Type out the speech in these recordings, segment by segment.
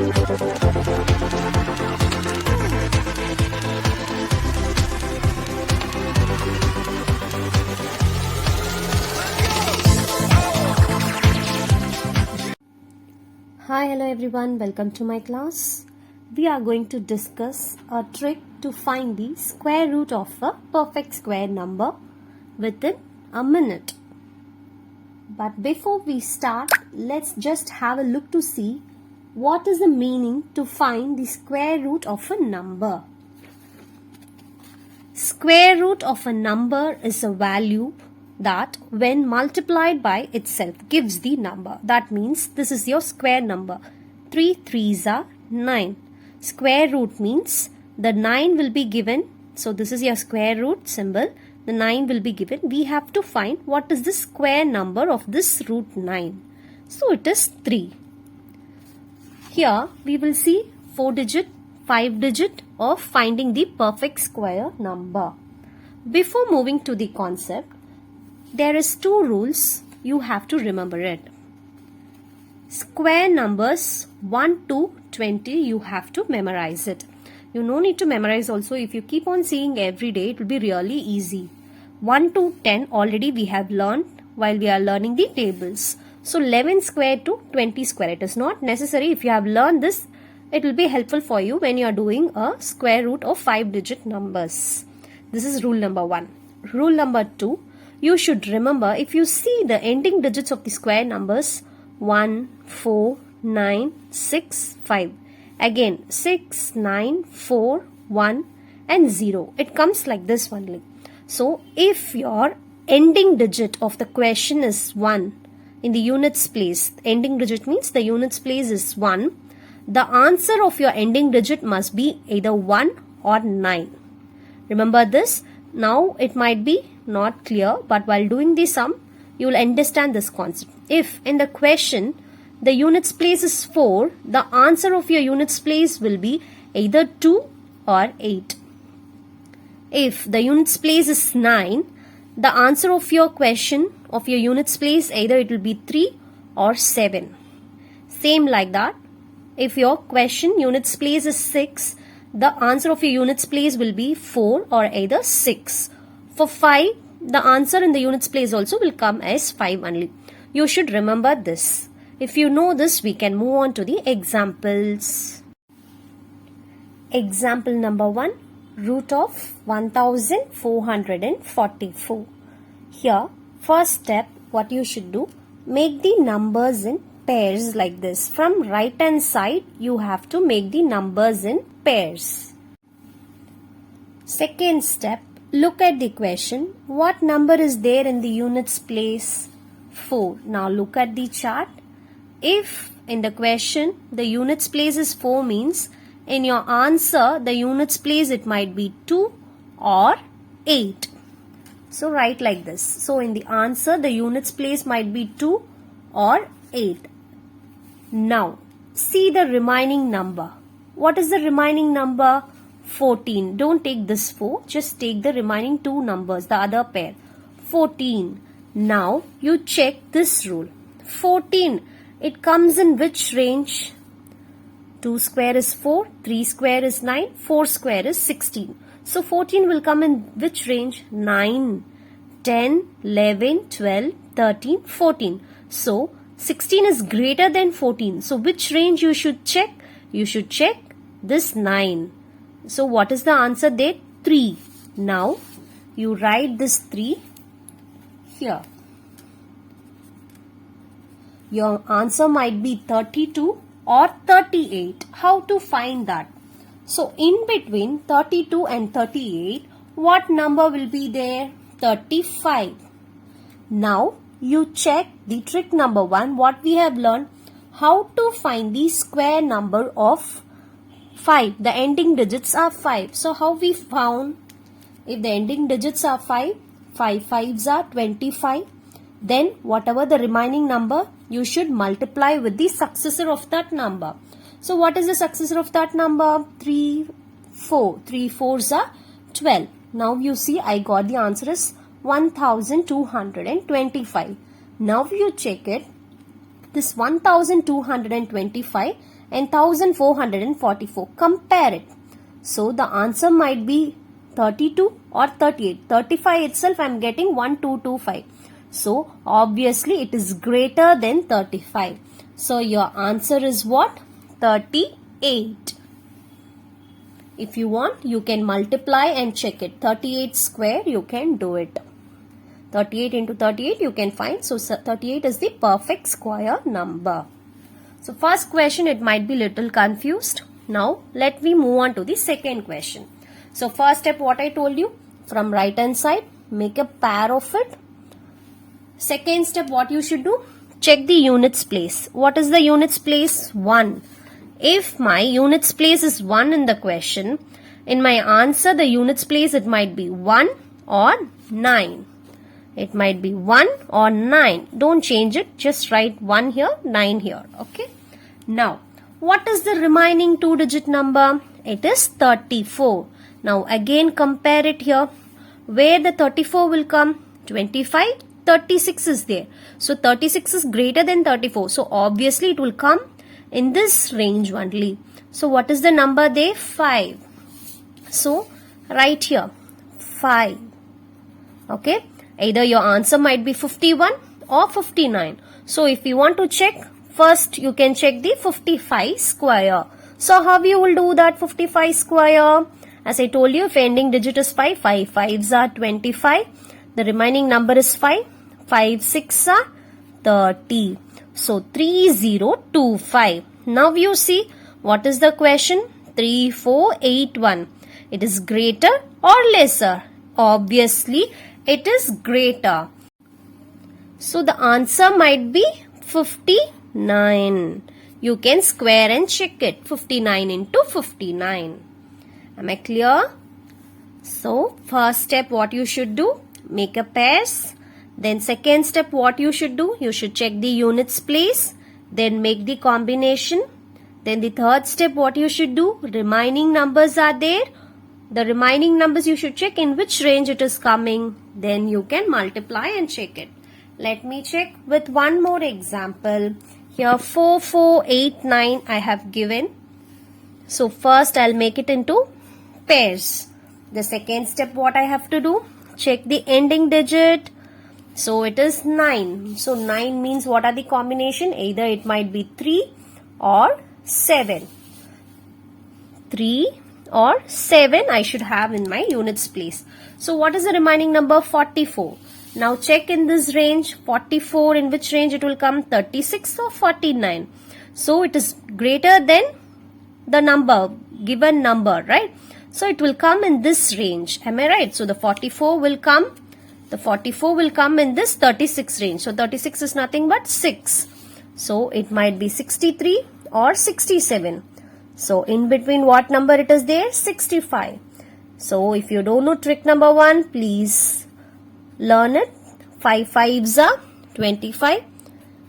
Hi, hello everyone, welcome to my class. We are going to discuss a trick to find the square root of a perfect square number within a minute. But before we start, let's just have a look to see what is the meaning to find the square root of a number. Square root of a number is a value that when multiplied by itself gives the number. That means this is your square number. 3 3s are 9. Square root means the 9 will be given. So this is your square root symbol. The 9 will be given. We have to find what is the square number of this root 9. So it is 3. Here we will see 4 digit, 5 digit of finding the perfect square number. Before moving to the concept, there is 2 rules you have to remember it. Square numbers 1 to 20 you have to memorize it. You no need to memorize also. If you keep on seeing every day, it will be really easy. 1 to 10 already we have learned while we are learning the tables. So 11 square to 20 square. It is not necessary. If you have learned this, it will be helpful for you when you are doing a square root of 5 digit numbers. This is rule number 1. Rule number 2. You should remember, if you see the ending digits of the square numbers 1, 4, 9, 6, 5. Again 6, 9, 4, 1 and 0. It comes like this only. So if your ending digit of the question is 1 in the units place, ending digit means the units place is 1. The answer of your ending digit must be either 1 or 9. Remember this. Now it might be not clear, but while doing the sum, you will understand this concept. If in the question the units place is 4, the answer of your units place will be either 2 or 8. If the units place is 9, the answer of your question of your units place either it will be 3 or 7. Same like that. If your question units place is 6, the answer of your units place will be 4 or either 6. For 5, the answer in the units place also will come as 5 only. You should remember this. If you know this, we can move on to the examples. Example number 1. Root of 1444. Here, first step, what you should do, make the numbers in pairs like this. From right hand side, you have to make the numbers in pairs. Second step, look at the question. What number is there in the units place? 4. Now look at the chart. If in the question the units place is 4 means in your answer the units place it might be 2 or 8. So write like this. So in the answer the units place might be 2 or 8. Now see the remaining number. What is the remaining number? 14. Don't take this 4. Just take the remaining 2 numbers, the other pair. 14. Now you check this rule. 14. It comes in which range? 2 square is 4, 3 square is 9, 4 square is 16. So 14 will come in which range? 9, 10, 11, 12, 13, 14. So 16 is greater than 14. So which range you should check? You should check this 9. So what is the answer there? 3. Now you write this 3 here. Your answer might be 32 or 38. How to find that? So in between 32 and 38, what number will be there? 35. Now you check the trick number 1. What we have learned, how to find the square number of 5. The ending digits are 5. So how we found? If the ending digits are 5, 5 5s are 25. Then whatever the remaining number, you should multiply with the successor of that number. So what is the successor of that number? 3, 4. 3 4s are 12. Now you see I got the answer is 1225. Now you check it. this 1225 and 1444. Compare it. So the answer might be 32 or 38. 35 itself I am getting 1225. So obviously it is greater than 35. So your answer is what? 38. If you want, you can multiply and check it. 38 square, you can do it. 38 into 38 you can find. So 38 is the perfect square number. So first question, it might be little confused. Now let me move on to the second question. So first step, what I told you, from right hand side, make a pair of it. Second step, what you should do, check the units place. What is the units place? 1. If my units place is 1 in the question, in my answer the units place it might be 1 or 9. It might be 1 or 9. Don't change it. Just write 1 here, 9 here. Okay. Now, what is the remaining 2-digit number? It is 34. Now, again compare it here. Where the 34 will come? 25, 36 is there. So, 36 is greater than 34. So, obviously it will come in this range only. So, what is the number there? 5. So, write here 5. Okay. Either your answer might be 51 or 59. So, if you want to check, first you can check the 55 square. So, how you will do that 55 square? As I told you, if ending digit is 5, 5 5s are 25. The remaining number is 5. 5 6 are 30. So, 3025. Now, you see, what is the question? 3481. It is greater or lesser? Obviously, it is greater. So, the answer might be 59. You can square and check it. 59 into 59. Am I clear? So, first step, what you should do? Make a pairs. Then second step, what you should do? You should check the units place. Then make the combination. Then the third step, what you should do? Remaining numbers are there. The remaining numbers you should check in which range it is coming. Then you can multiply and check it. Let me check with one more example. Here 4489 I have given. So first I'll make it into pairs. The second step, what I have to do? Check the ending digit. So it is 9. So 9 means what are the combination? Either it might be 3 or 7. 3 or 7 I should have in my units place. So what is the remaining number? 44. Now check in this range. 44 in which range it will come? 36 or 49. So it is greater than the number, given number, right? So it will come in this range. Am I right? So the 44 will come. The 44 will come in this 36 range. So 36 is nothing but 6. So it might be 63 or 67. So in between what number it is there? 65. So if you don't know trick number 1, please learn it. 5 5s are 25.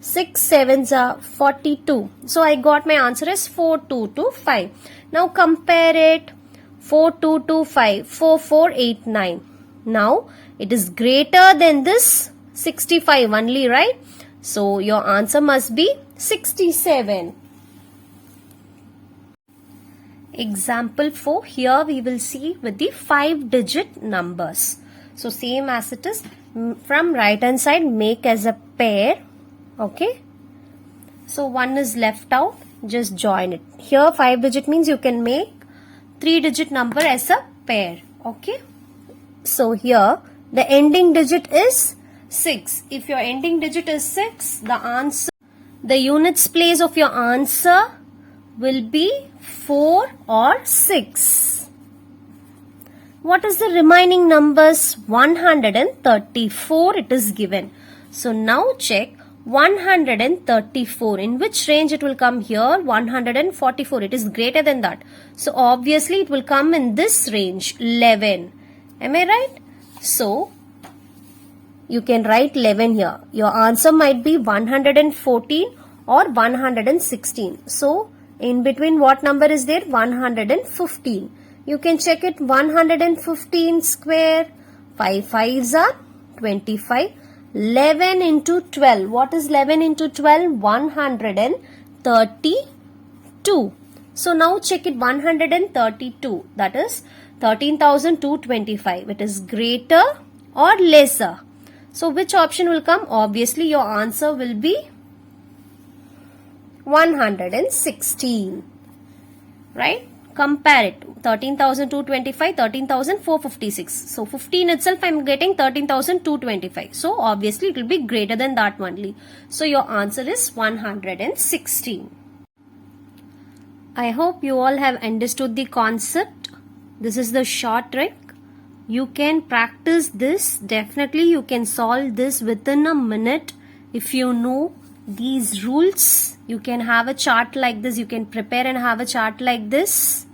6 7s are 42. So I got my answer as 4225. Now compare it. 4225, 4489. Now it is greater than this 65 only, right? So your answer must be 67. Example 4. Here we will see with the 5-digit numbers. So same as it is, from right hand side make as a pair. Okay. So one is left out, just join it. Here 5-digit means you can make 3-digit number as a pair. Okay. So here the ending digit is 6. If your ending digit is 6, the answer, the units place of your answer will be 4 or 6. What is the remaining numbers? 134 it is given. So now check 134. In which range it will come here? 144. It is greater than that. So obviously it will come in this range, 11. Am I right? So you can write 11 here. Your answer might be 114 or 116. So in between what number is there? 115. You can check it. 115 square. 5 5s are 25. 11 into 12. What is 11 into 12? 132. So now check it. 132. That is 13,225. It is greater or lesser? So which option will come? Obviously your answer will be 116. Right? Compare it. 13,225, 13,456. So 15 itself I am getting 13,225. So obviously it will be greater than that only. So your answer is 116. I hope you all have understood the concept. This is the short trick. You can practice this. Definitely you can solve this within a minute. If you know these rules, you can have a chart like this. You can prepare and have a chart like this.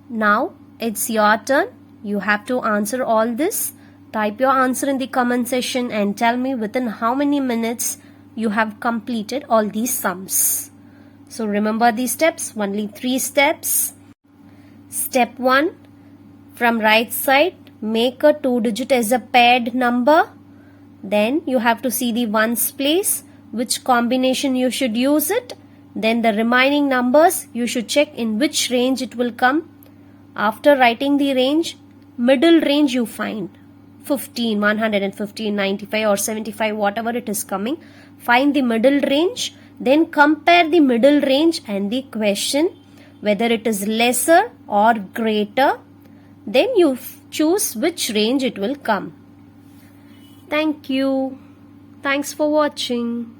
Now it's your turn. You have to answer all this. Type your answer in the comment section and tell me within how many minutes you have completed all these sums. So remember these steps, only 3 steps. Step 1, from right side, make a 2-digit as a paired number. Then you have to see the ones place, which combination you should use it. Then the remaining numbers, you should check in which range it will come. After writing the range, middle range you find. 15, 115, 95 or 75, whatever it is coming. Find the middle range. Then compare the middle range and the question, whether it is lesser or greater. Then you choose which range it will come. Thank you. Thanks for watching.